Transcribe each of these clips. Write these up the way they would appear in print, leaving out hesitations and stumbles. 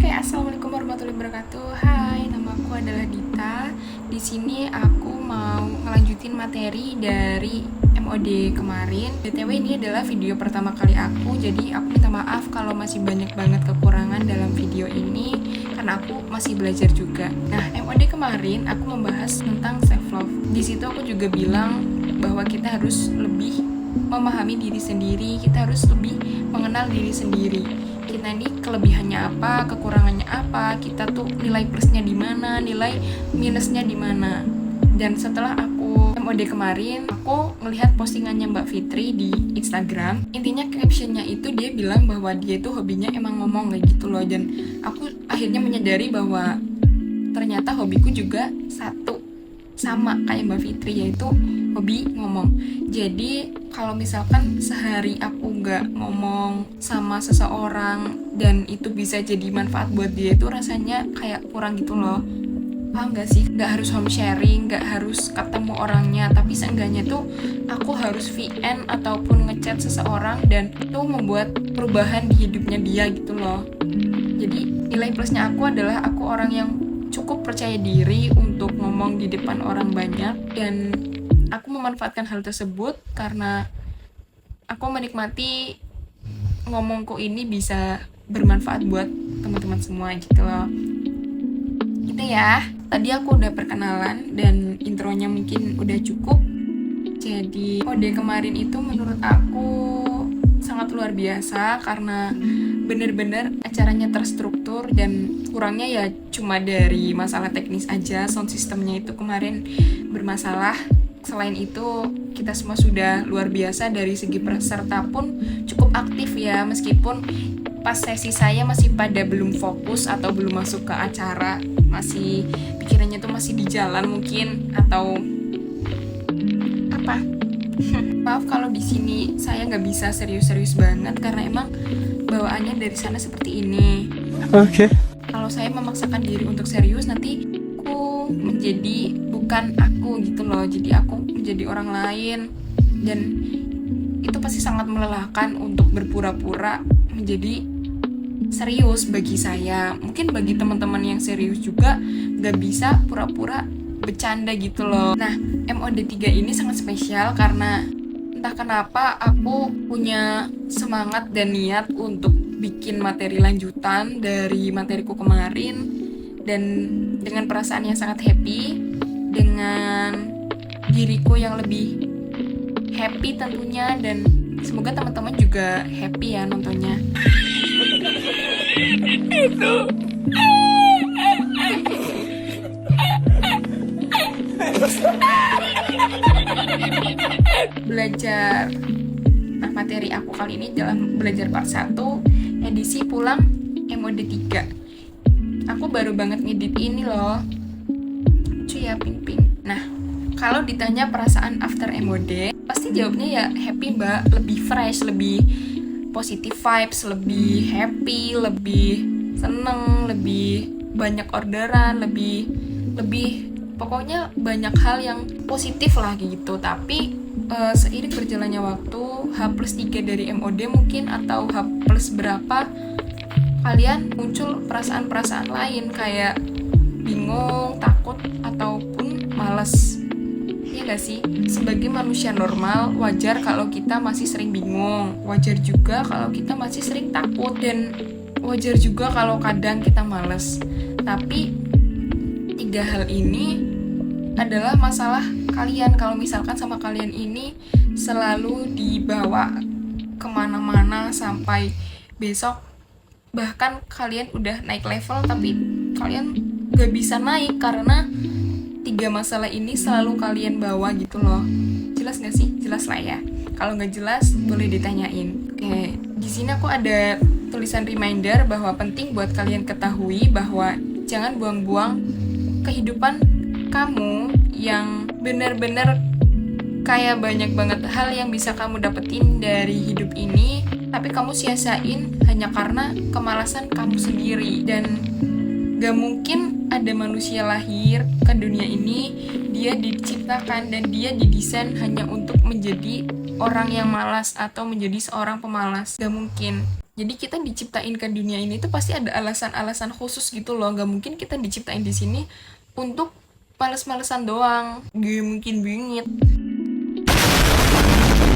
Assalamualaikum warahmatullahi wabarakatuh. Hai, nama aku adalah Dita. Di sini aku mau ngelanjutin materi dari MOD kemarin. BTW ini adalah video pertama kali aku, jadi aku minta maaf kalau masih banyak banget kekurangan dalam video ini karena aku masih belajar juga. Nah, MOD kemarin aku membahas tentang self love. Di situ aku juga bilang bahwa kita harus lebih memahami diri sendiri, kita harus lebih mengenal diri sendiri. Kita ini kelebihannya apa, kekurangannya apa, kita tuh nilai plusnya di mana, nilai minusnya di mana. Dan setelah aku MOD kemarin, aku ngelihat postingannya Mbak Fitri di Instagram. Intinya captionnya itu dia bilang bahwa dia itu hobinya emang ngomong kayak gitu loh. Dan aku akhirnya menyadari bahwa ternyata hobiku juga sama kayak Mbak Fitri, yaitu hobi ngomong. Jadi kalau misalkan sehari aku nggak ngomong sama seseorang dan itu bisa jadi manfaat buat dia, itu rasanya kayak kurang gitu loh. Paham gak sih? Nggak harus home sharing, nggak harus ketemu orangnya, tapi seenggaknya tuh aku harus VN ataupun ngechat seseorang dan itu membuat perubahan di hidupnya dia gitu loh. Jadi nilai plusnya aku adalah aku orang yang cukup percaya diri untuk ngomong di depan orang banyak, dan aku memanfaatkan hal tersebut karena aku menikmati ngomongku ini bisa bermanfaat buat teman-teman semua gitu loh. Gitu ya. Tadi aku udah perkenalan dan intronya mungkin udah cukup. Jadi kode kemarin itu menurut aku sangat luar biasa karena bener-bener acaranya terstruktur, dan kurangnya ya cuma dari masalah teknis aja, sound systemnya itu kemarin bermasalah. Selain itu kita semua sudah luar biasa, dari segi peserta pun cukup aktif ya, meskipun pas sesi saya masih pada belum fokus atau belum masuk ke acara, masih pikirannya tuh masih di jalan mungkin atau apa. Maaf kalau di sini saya nggak bisa serius-serius banget karena emang bawaannya dari sana seperti ini. Oke. Kalau saya memaksakan diri untuk serius, nanti aku menjadi bukan aku gitu loh. Jadi aku menjadi orang lain, dan itu pasti sangat melelahkan untuk berpura-pura menjadi serius bagi saya. Mungkin bagi teman-teman yang serius juga nggak bisa pura-pura bercanda gitu loh. Nah, MOD 3 ini sangat spesial karena entah kenapa aku punya semangat dan niat untuk bikin materi lanjutan dari materiku kemarin, dan dengan perasaan yang sangat happy, dengan diriku yang lebih happy tentunya, dan semoga teman-teman juga happy ya nontonnya. Belajar. Nah, materi aku kali ini dalam belajar part 1 edisi pulang MOD 3. Aku baru banget ngedit ini loh. Cuy ya, ping-ping. Nah, kalau ditanya perasaan after MOD, pasti jawabnya ya happy mbak, lebih fresh, lebih positive vibes, lebih happy, lebih seneng, lebih banyak orderan, lebih pokoknya banyak hal yang positif lah gitu. Tapi seiring berjalannya waktu, H+3 dari MOD mungkin atau H+ berapa, kalian muncul perasaan-perasaan lain kayak bingung, takut, ataupun malas. Iya gak sih? Sebagai manusia normal, wajar kalau kita masih sering bingung, wajar juga kalau kita masih sering takut, dan wajar juga kalau kadang kita malas. Tapi 3 hal ini adalah masalah kalian. Kalau misalkan sama kalian ini selalu dibawa kemana-mana sampai besok, bahkan kalian udah naik level tapi kalian gak bisa naik karena 3 masalah ini selalu kalian bawa gitu loh. Jelas gak sih? Jelas lah ya. Kalau gak jelas boleh ditanyain. Oke, di sini aku ada tulisan reminder bahwa penting buat kalian ketahui bahwa jangan buang-buang kehidupan kamu yang benar-benar kayak banyak banget hal yang bisa kamu dapetin dari hidup ini, tapi kamu sia-siain hanya karena kemalasan kamu sendiri. Dan gak mungkin ada manusia lahir ke dunia ini, dia diciptakan dan dia didesain hanya untuk menjadi orang yang malas atau menjadi seorang pemalas. Gak mungkin. Jadi kita diciptain ke dunia ini tuh pasti ada alasan-alasan khusus gitu loh. Gak mungkin kita diciptain di sini untuk males-malesan doang. Gak mungkin bingit.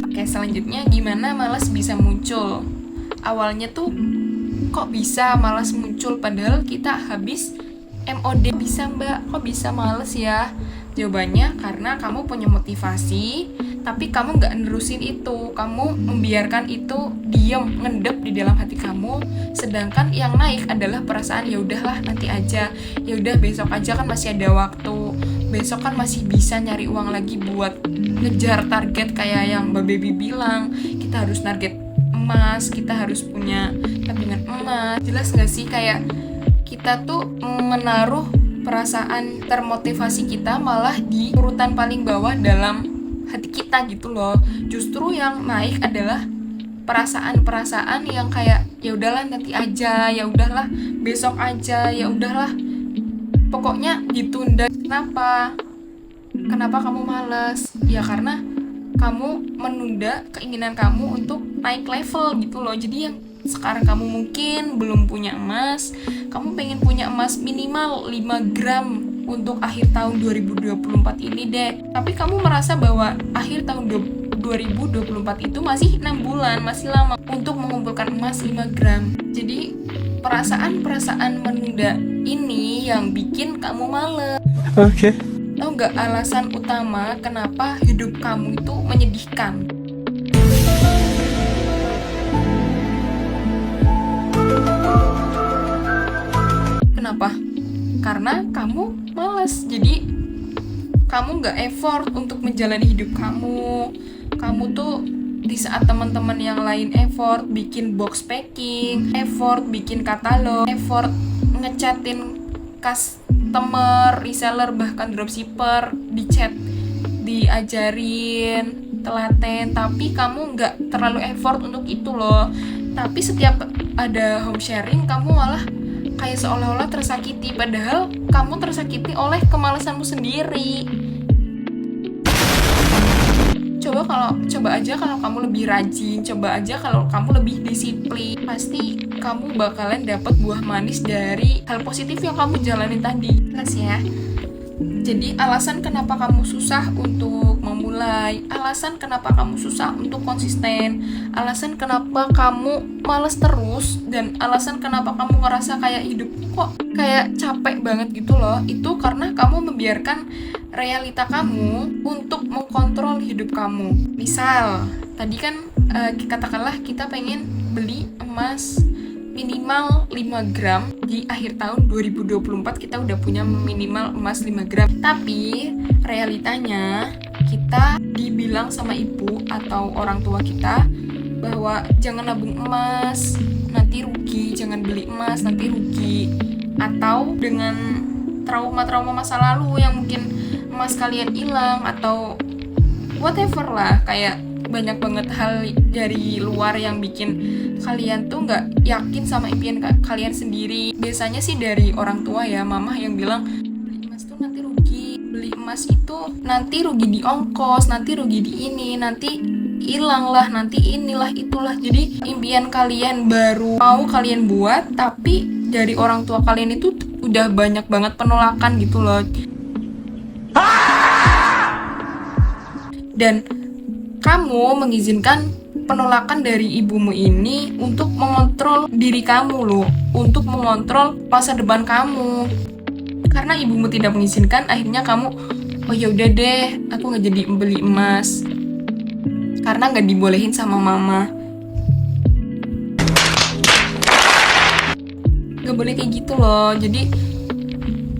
Oke, selanjutnya gimana malas bisa muncul? Awalnya tuh kok bisa malas muncul padahal kita habis MOD. Bisa mbak, kok bisa males ya? Jawabannya karena kamu punya motivasi, tapi kamu nggak nerusin itu. Kamu membiarkan itu diem, ngendep di dalam hati kamu. Sedangkan yang naik adalah perasaan ya udahlah nanti aja, ya udah besok aja kan masih ada waktu, besok kan masih bisa nyari uang lagi buat ngejar target kayak yang Mbak Baby bilang. Kita harus target emas, kita harus punya tabungan emas. Jelas nggak sih kayak kita tuh menaruh perasaan termotivasi kita malah di urutan paling bawah dalam hati kita gitu loh. Justru yang naik adalah perasaan-perasaan yang kayak ya udahlah nanti aja, ya udahlah besok aja, ya udahlah pokoknya ditunda. Kenapa kamu malas? Ya karena kamu menunda keinginan kamu untuk naik level gitu loh. Jadi yang sekarang kamu mungkin belum punya emas, kamu pengen punya emas minimal 5 gram untuk akhir tahun 2024 ini deh. Tapi kamu merasa bahwa akhir tahun 2024 itu masih 6 bulan, masih lama untuk mengumpulkan emas 5 gram. Jadi perasaan-perasaan menunda ini yang bikin kamu males. Oke. Tahu gak alasan utama kenapa hidup kamu itu menyedihkan? Kenapa? Karena kamu malas. Jadi kamu gak effort untuk menjalani hidup kamu. Kamu tuh di saat teman-teman yang lain effort bikin box packing, effort bikin katalog, effort ngechatin customer, reseller, bahkan dropshipper, di chat, diajarin, telaten, tapi kamu nggak terlalu effort untuk itu loh. Tapi setiap ada home sharing, kamu malah kayak seolah-olah tersakiti, padahal kamu tersakiti oleh kemalasanmu sendiri. Coba aja kalau kamu lebih rajin, coba aja kalau kamu lebih disiplin, pasti kamu bakalan dapat buah manis dari hal positif yang kamu jalanin tadi. Jelas ya? Jadi alasan kenapa kamu susah untuk memulai, alasan kenapa kamu susah untuk konsisten, alasan kenapa kamu males terus, dan alasan kenapa kamu ngerasa kayak hidup kok kayak capek banget gitu loh, itu karena kamu membiarkan realita kamu untuk mengkontrol hidup kamu. Misal, tadi kan katakanlah kita pengen beli emas minimal 5 gram di akhir tahun 2024, kita udah punya minimal emas 5 gram. Tapi realitanya kita dibilang sama ibu atau orang tua kita bahwa jangan nabung emas, nanti rugi, jangan beli emas, nanti rugi. Atau dengan trauma-trauma masa lalu yang mungkin emas kalian hilang atau whatever lah, kayak banyak banget hal dari luar yang bikin kalian tuh nggak yakin sama impian kalian sendiri. Biasanya sih dari orang tua ya, mama yang bilang beli emas tuh nanti rugi, beli emas itu nanti rugi di ongkos, nanti rugi di ini, nanti hilang lah, nanti inilah itulah. Jadi impian kalian baru mau kalian buat, tapi dari orang tua kalian itu udah banyak banget penolakan gitu loh. Dan kamu mengizinkan penolakan dari ibumu ini untuk mengontrol diri kamu loh, untuk mengontrol masa depan kamu. Karena ibumu tidak mengizinkan, akhirnya kamu, oh ya udah deh, aku nggak jadi beli emas karena nggak dibolehin sama mama. Nggak boleh kayak gitu loh. Jadi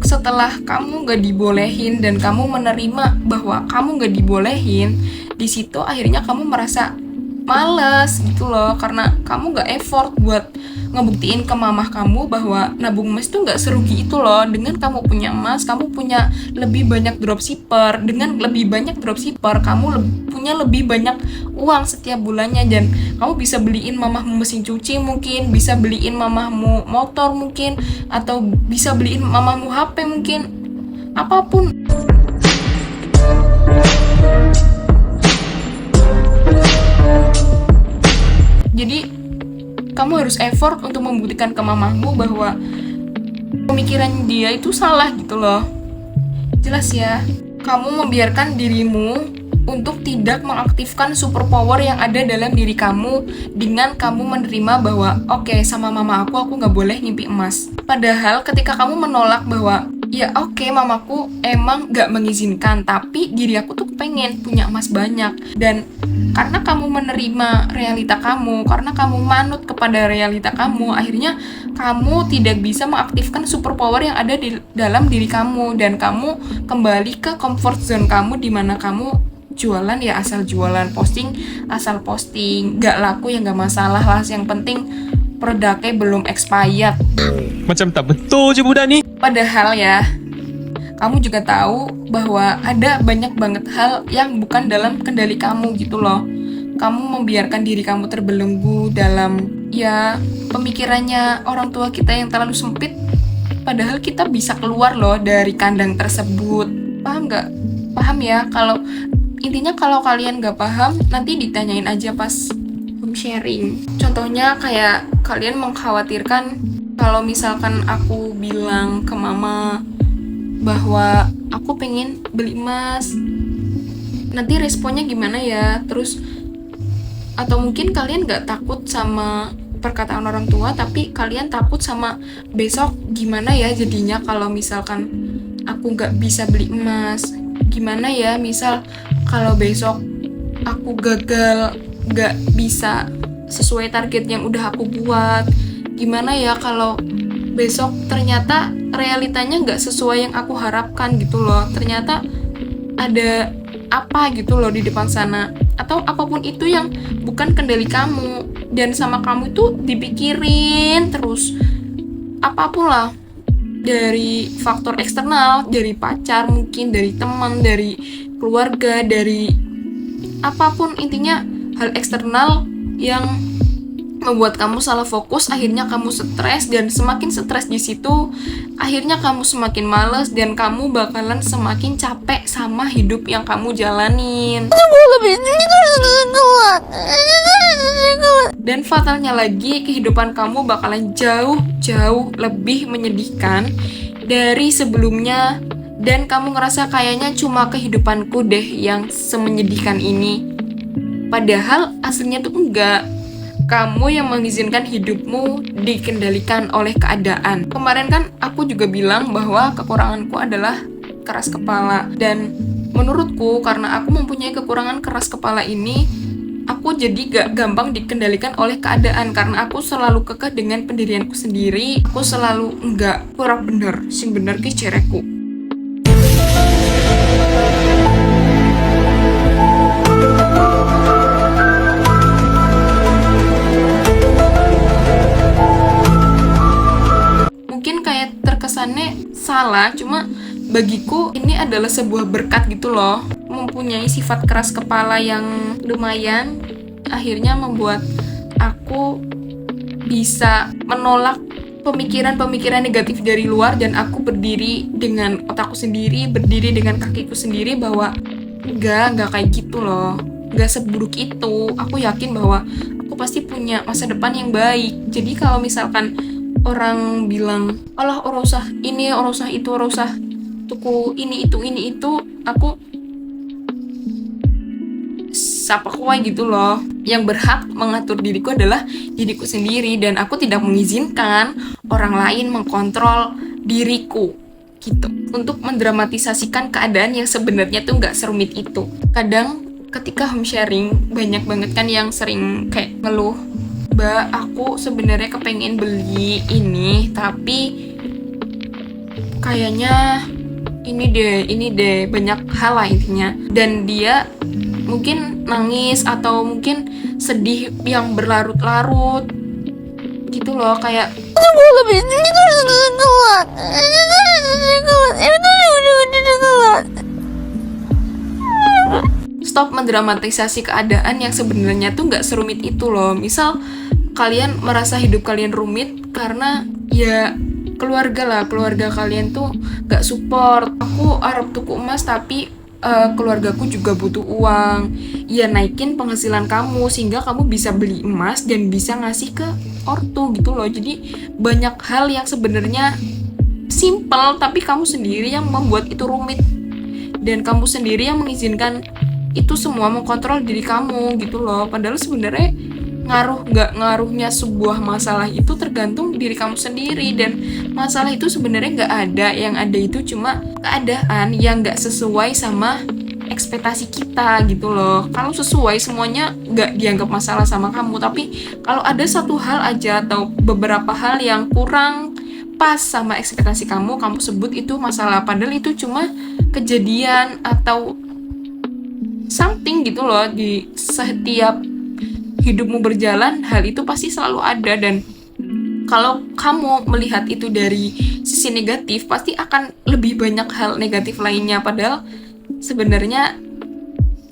setelah kamu nggak dibolehin dan kamu menerima bahwa kamu nggak dibolehin, di situ akhirnya kamu merasa males gitu loh, karena kamu gak effort buat ngebuktiin ke mamah kamu bahwa nabung emas itu gak serugi itu loh. Dengan kamu punya emas, kamu punya lebih banyak dropshipper. Dengan lebih banyak dropshipper, kamu punya lebih banyak uang setiap bulannya, dan kamu bisa beliin mamahmu mesin cuci mungkin, bisa beliin mamahmu motor mungkin, atau bisa beliin mamahmu HP mungkin, apapun. Jadi kamu harus effort untuk membuktikan ke mamamu bahwa pemikiran dia itu salah gitu loh. Jelas ya, kamu membiarkan dirimu untuk tidak mengaktifkan superpower yang ada dalam diri kamu dengan kamu menerima bahwa oke, sama mama aku nggak boleh ngimpi emas. Padahal ketika kamu menolak bahwa ya oke, mamaku emang nggak mengizinkan, tapi diri aku tuh pengen punya emas banyak. Dan karena kamu menerima realita kamu, karena kamu manut kepada realita kamu, akhirnya kamu tidak bisa mengaktifkan superpower yang ada di dalam diri kamu, dan kamu kembali ke comfort zone kamu di mana kamu jualan ya asal jualan, posting asal posting, gak laku ya gak masalah lah, yang penting produknya belum expired. Macam tak betul je budak ni. Padahal ya, kamu juga tahu bahwa ada banyak banget hal yang bukan dalam kendali kamu gitu loh. Kamu membiarkan diri kamu terbelenggu dalam ya pemikirannya orang tua kita yang terlalu sempit. Padahal kita bisa keluar loh dari kandang tersebut. Paham gak? Paham ya? Kalau intinya kalau kalian gak paham, nanti ditanyain aja pas home sharing. Contohnya kayak kalian mengkhawatirkan kalau misalkan aku bilang ke mama bahwa aku pengen beli emas, nanti responnya gimana ya? Terus atau mungkin kalian gak takut sama perkataan orang tua, tapi kalian takut sama besok gimana ya jadinya kalau misalkan aku gak bisa beli emas. Gimana ya misal kalau besok aku gagal gak bisa sesuai target yang udah aku buat. Gimana ya kalau besok ternyata realitanya gak sesuai yang aku harapkan gitu loh. Ternyata ada apa gitu loh di depan sana. Atau apapun itu yang bukan kendali kamu. Dan sama kamu itu dipikirin terus. Apapun lah. Dari faktor eksternal, dari pacar mungkin, dari teman, dari keluarga, dari apapun, intinya hal eksternal yang membuat kamu salah fokus, akhirnya kamu stres, dan semakin stres di situ akhirnya kamu semakin males dan kamu bakalan semakin capek sama hidup yang kamu jalanin. Dan fatalnya lagi, kehidupan kamu bakalan jauh lebih menyedihkan dari sebelumnya. Dan kamu ngerasa kayaknya cuma kehidupanku deh yang semenyedihkan ini. Padahal aslinya tuh enggak. Kamu yang mengizinkan hidupmu dikendalikan oleh keadaan. Kemarin kan aku juga bilang bahwa kekuranganku adalah keras kepala. Dan menurutku karena aku mempunyai kekurangan keras kepala ini, aku jadi gak gampang dikendalikan oleh keadaan. Karena aku selalu kekeh dengan pendirianku sendiri. Aku selalu enggak kurang bener, sing bener ki cereku. Mungkin kayak terkesannya salah, cuma bagiku ini adalah sebuah berkat gitu loh. Mempunyai sifat keras kepala yang lumayan akhirnya membuat aku bisa menolak pemikiran-pemikiran negatif dari luar, dan aku berdiri dengan otakku sendiri, berdiri dengan kakiku sendiri bahwa enggak kayak gitu loh, enggak seburuk itu. Aku yakin bahwa aku pasti punya masa depan yang baik. Jadi kalau misalkan orang bilang, alah ora usah ini, ora usah itu, ora usah tuku ini itu, aku siapa kuai gitu loh. Yang berhak mengatur diriku adalah diriku sendiri, dan aku tidak mengizinkan orang lain mengkontrol diriku gitu, untuk mendramatisasikan keadaan yang sebenarnya tuh nggak serumit itu. Kadang ketika home sharing banyak banget kan yang sering kayak ngeluh, Mbak, aku sebenarnya kepengen beli ini, tapi kayaknya ini deh banyak hal lah intinya. Dan dia mungkin nangis atau mungkin sedih yang berlarut-larut gitu loh, kayak stop mendramatisasi keadaan yang sebenarnya tuh nggak serumit itu loh. Misal kalian merasa hidup kalian rumit karena ya keluarga kalian tuh nggak support. Aku arep tuku emas tapi keluargaku juga butuh uang. Ya naikin penghasilan kamu sehingga kamu bisa beli emas dan bisa ngasih ke ortu gitu loh. Jadi banyak hal yang sebenarnya simple tapi kamu sendiri yang membuat itu rumit, dan kamu sendiri yang mengizinkan itu semua mengkontrol diri kamu gitu loh. Padahal sebenarnya nggak ngaruhnya sebuah masalah itu tergantung diri kamu sendiri, dan masalah itu sebenarnya nggak ada, yang ada itu cuma keadaan yang nggak sesuai sama ekspektasi kita gitu loh. Kalau sesuai semuanya nggak dianggap masalah sama kamu, tapi kalau ada satu hal aja atau beberapa hal yang kurang pas sama ekspektasi kamu sebut itu masalah, padahal itu cuma kejadian atau something gitu loh. Di setiap hidupmu berjalan, hal itu pasti selalu ada, dan kalau kamu melihat itu dari sisi negatif, pasti akan lebih banyak hal negatif lainnya. Padahal sebenarnya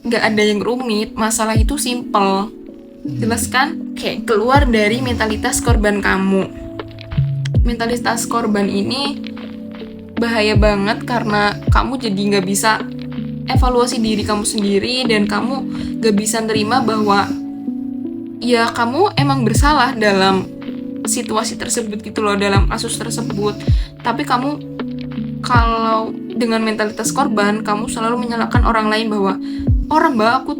nggak ada yang rumit, masalah itu simple. Jelas kan? Oke, keluar dari mentalitas korban kamu. Mentalitas korban ini bahaya banget karena kamu jadi nggak bisa evaluasi diri kamu sendiri, dan kamu nggak bisa nerima bahwa ya kamu emang bersalah dalam situasi tersebut gitu loh, dalam kasus tersebut. Tapi kamu kalau dengan mentalitas korban, kamu selalu menyalahkan orang lain bahwa orang mbak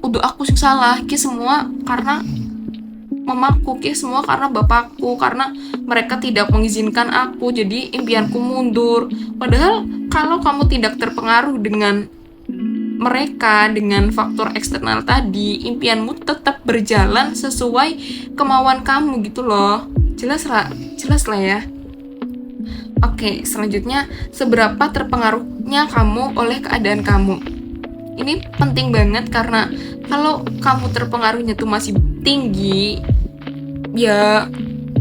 udah aku sih salah, ki semua karena mamaku, ki semua karena bapakku, karena mereka tidak mengizinkan aku, jadi impianku mundur. Padahal kalau kamu tidak terpengaruh dengan mereka, dengan faktor eksternal tadi, impianmu tetap berjalan sesuai kemauan kamu gitu loh. Jelas lah ya. Oke, selanjutnya, seberapa terpengaruhnya kamu oleh keadaan kamu. Ini penting banget karena kalau kamu terpengaruhnya tuh masih tinggi, ya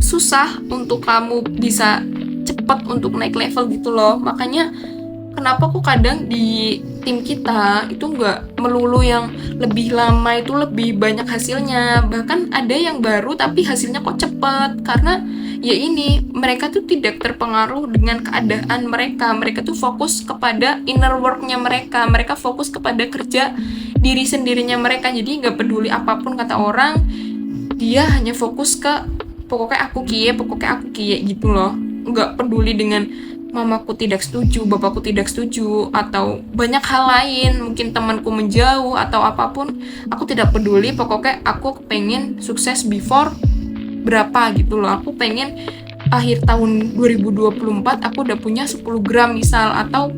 susah untuk kamu bisa cepat untuk naik level gitu loh. Makanya kenapa kok kadang di tim kita itu nggak melulu yang lebih lama itu lebih banyak hasilnya, bahkan ada yang baru tapi hasilnya kok cepet, karena ya ini mereka tuh tidak terpengaruh dengan keadaan mereka tuh fokus kepada inner worknya mereka fokus kepada kerja diri sendirinya mereka, jadi nggak peduli apapun kata orang, dia hanya fokus ke pokoknya aku kie gitu loh, nggak peduli dengan mamaku tidak setuju, bapakku tidak setuju, atau banyak hal lain, mungkin temanku menjauh atau apapun, aku tidak peduli, pokoknya aku pengen sukses before berapa gitu loh. Aku pengen akhir tahun 2024 aku udah punya 10 gram misal, atau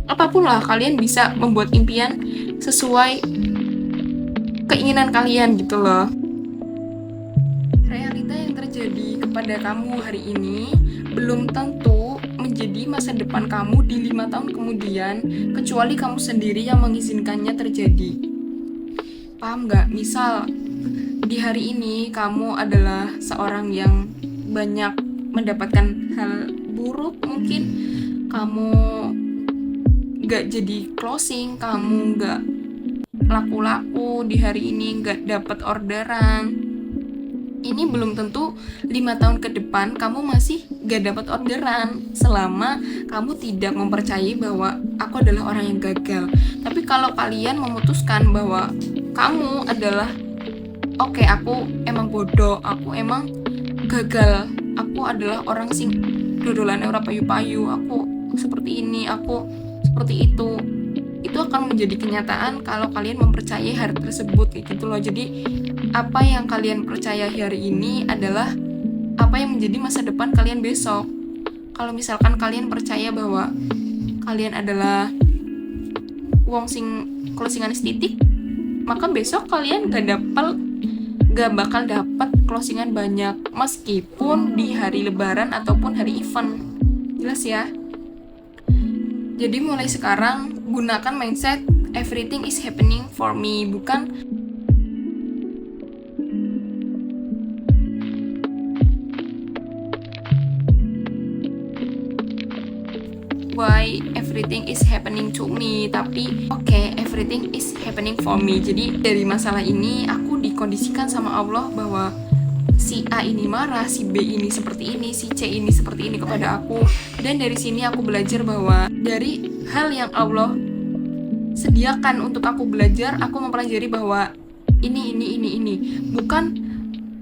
apapun lah, kalian bisa membuat impian sesuai keinginan kalian gitu loh. Realita yang terjadi kepada kamu hari ini belum tentu menjadi masa depan kamu di 5 tahun kemudian, kecuali kamu sendiri yang mengizinkannya terjadi. Paham gak? Misal di hari ini kamu adalah seorang yang banyak mendapatkan hal buruk, mungkin kamu gak jadi closing, kamu gak laku-laku di hari ini, gak dapat orderan. Ini belum tentu 5 tahun ke depan kamu masih gak dapat orderan, selama kamu tidak mempercayai bahwa aku adalah orang yang gagal. Tapi kalau kalian memutuskan bahwa kamu adalah oke, aku emang bodoh, aku emang gagal, aku adalah orang sing dodolan ora payu-payu, aku seperti ini, aku seperti itu akan menjadi kenyataan kalau kalian mempercayai hal tersebut kayak gitu loh. Jadi apa yang kalian percaya hari ini adalah apa yang menjadi masa depan kalian besok. Kalau misalkan kalian percaya bahwa kalian adalah wong sing closingan titik, maka besok kalian gak bakal dapat closingan banyak, meskipun di hari lebaran ataupun hari event. Jelas ya? Jadi mulai sekarang gunakan mindset everything is happening for me, bukan why everything is happening to me, tapi everything is happening for me. Jadi dari masalah ini aku dikondisikan sama Allah bahwa si A ini marah, si B ini seperti ini, si C ini seperti ini kepada aku. Dan dari sini aku belajar bahwa dari hal yang Allah sediakan untuk aku belajar, aku mempelajari bahwa ini. Bukan,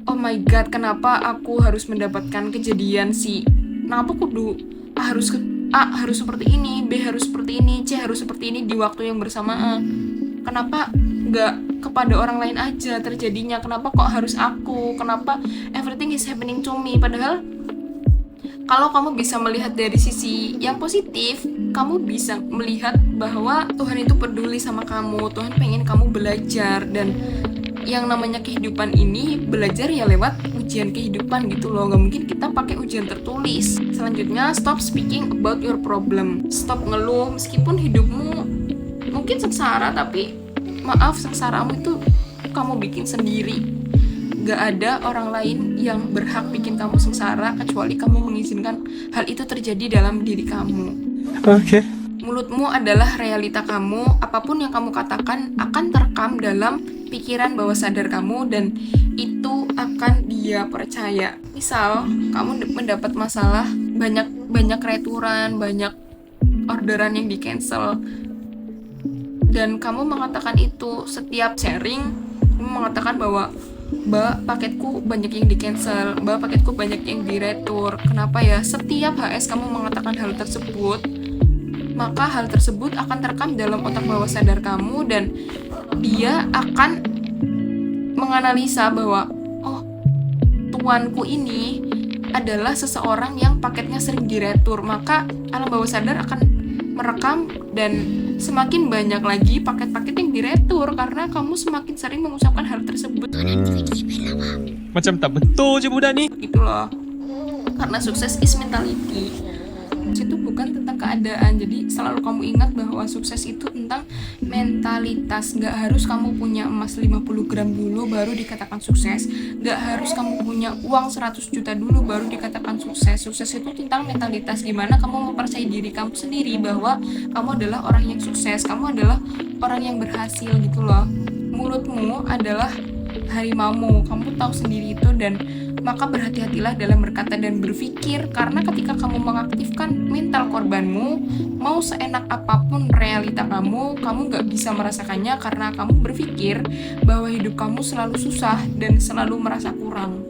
oh my god, kenapa aku harus mendapatkan kejadian si, kenapa kudu A harus seperti ini, B harus seperti ini, C harus seperti ini di waktu yang bersamaan. Kenapa nggak kepada orang lain aja terjadinya? Kenapa kok harus aku? Kenapa everything is happening to me? Padahal kalau kamu bisa melihat dari sisi yang positif, kamu bisa melihat bahwa Tuhan itu peduli sama kamu, Tuhan pengen kamu belajar, dan yang namanya kehidupan ini belajar ya lewat ujian kehidupan gitu loh. Gak mungkin kita pakai ujian tertulis. Selanjutnya, stop speaking about your problem. Stop ngeluh meskipun hidupmu mungkin sengsara, tapi maaf, sengsaramu itu kamu bikin sendiri. Gak ada orang lain yang berhak bikin kamu sengsara kecuali kamu mengizinkan hal itu terjadi dalam diri kamu. Oke. Mulutmu adalah realita kamu. Apapun yang kamu katakan akan terekam dalam pikiran bawah sadar kamu, dan itu akan dia percaya. Misal kamu mendapat masalah, banyak returan, banyak orderan yang di cancel, dan kamu mengatakan itu setiap sharing. Kamu mengatakan bahwa Mbak, paketku banyak yang di cancel, Mbak, paketku banyak yang di retur. Kenapa ya? Setiap HS kamu mengatakan hal tersebut, maka hal tersebut akan terekam dalam otak bawah sadar kamu, dan dia akan menganalisa bahwa oh, tuanku ini adalah seseorang yang paketnya sering diretur. Maka alam bawah sadar akan merekam, dan semakin banyak lagi paket-paket yang diretur karena kamu semakin sering mengucapkan hal tersebut. Macam tak betul je budak ni. Gitu loh. Karena sukses is mentality. Itu bukan tentang keadaan. Jadi selalu kamu ingat bahwa sukses itu tentang mentalitas. Gak harus kamu punya emas 50 gram dulu baru dikatakan sukses. Gak harus kamu punya uang 100 juta dulu baru dikatakan sukses. Sukses itu tentang mentalitas. Gimana kamu mempercayai diri kamu sendiri bahwa kamu adalah orang yang sukses, kamu adalah orang yang berhasil gitu loh. Mulutmu adalah harimaumu, kamu tahu sendiri itu, dan maka berhati-hatilah dalam berkata dan berpikir, karena ketika kamu mengaktifkan mental korbanmu, mau seenak apapun realita kamu gak bisa merasakannya karena kamu berpikir bahwa hidup kamu selalu susah dan selalu merasa kurang.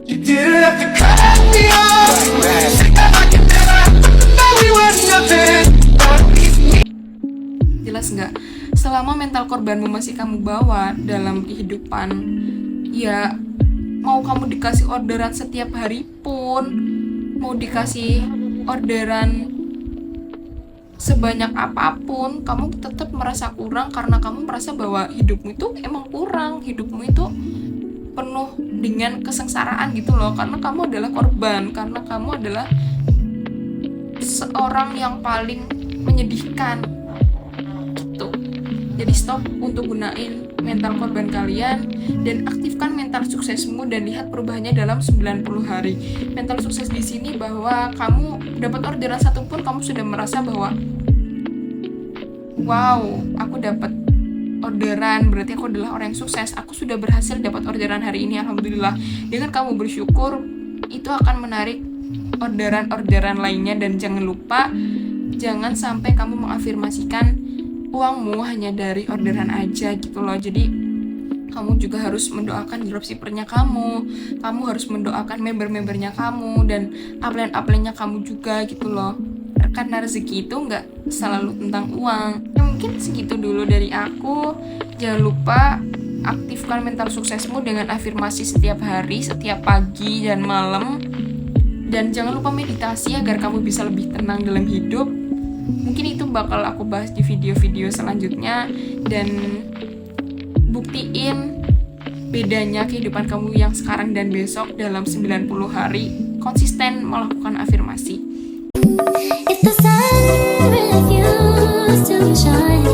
Jelas gak? Selama mental korbanmu masih kamu bawa dalam kehidupan, ya mau kamu dikasih orderan setiap hari pun, mau dikasih orderan sebanyak apapun, kamu tetap merasa kurang karena kamu merasa bahwa hidupmu itu emang kurang, hidupmu itu penuh dengan kesengsaraan gitu loh, karena kamu adalah korban, karena kamu adalah seorang yang paling menyedihkan gitu. Jadi stop untuk gunain mental korban kalian dan aktifkan mental suksesmu dan lihat perubahannya dalam 90 hari. Mental sukses di sini bahwa kamu dapat orderan satu pun kamu sudah merasa bahwa wow, aku dapat orderan, berarti aku adalah orang yang sukses. Aku sudah berhasil dapat orderan hari ini, alhamdulillah. Dengan kamu bersyukur, itu akan menarik orderan-orderan lainnya. Dan jangan lupa, jangan sampai kamu mengafirmasikan uangmu hanya dari orderan aja gitu loh. Jadi kamu juga harus mendoakan dropshippernya kamu harus mendoakan member-membernya kamu, dan upline-upline-nya kamu juga gitu loh. Karena rezeki itu nggak selalu tentang uang. Ya, mungkin segitu dulu dari aku. Jangan lupa aktifkan mental suksesmu dengan afirmasi setiap hari, setiap pagi dan malam. Dan jangan lupa meditasi agar kamu bisa lebih tenang dalam hidup. Mungkin itu bakal aku bahas di video-video selanjutnya. Dan buktiin bedanya kehidupan kamu yang sekarang dan besok dalam 90 hari konsisten melakukan afirmasi. If the sun refused to shine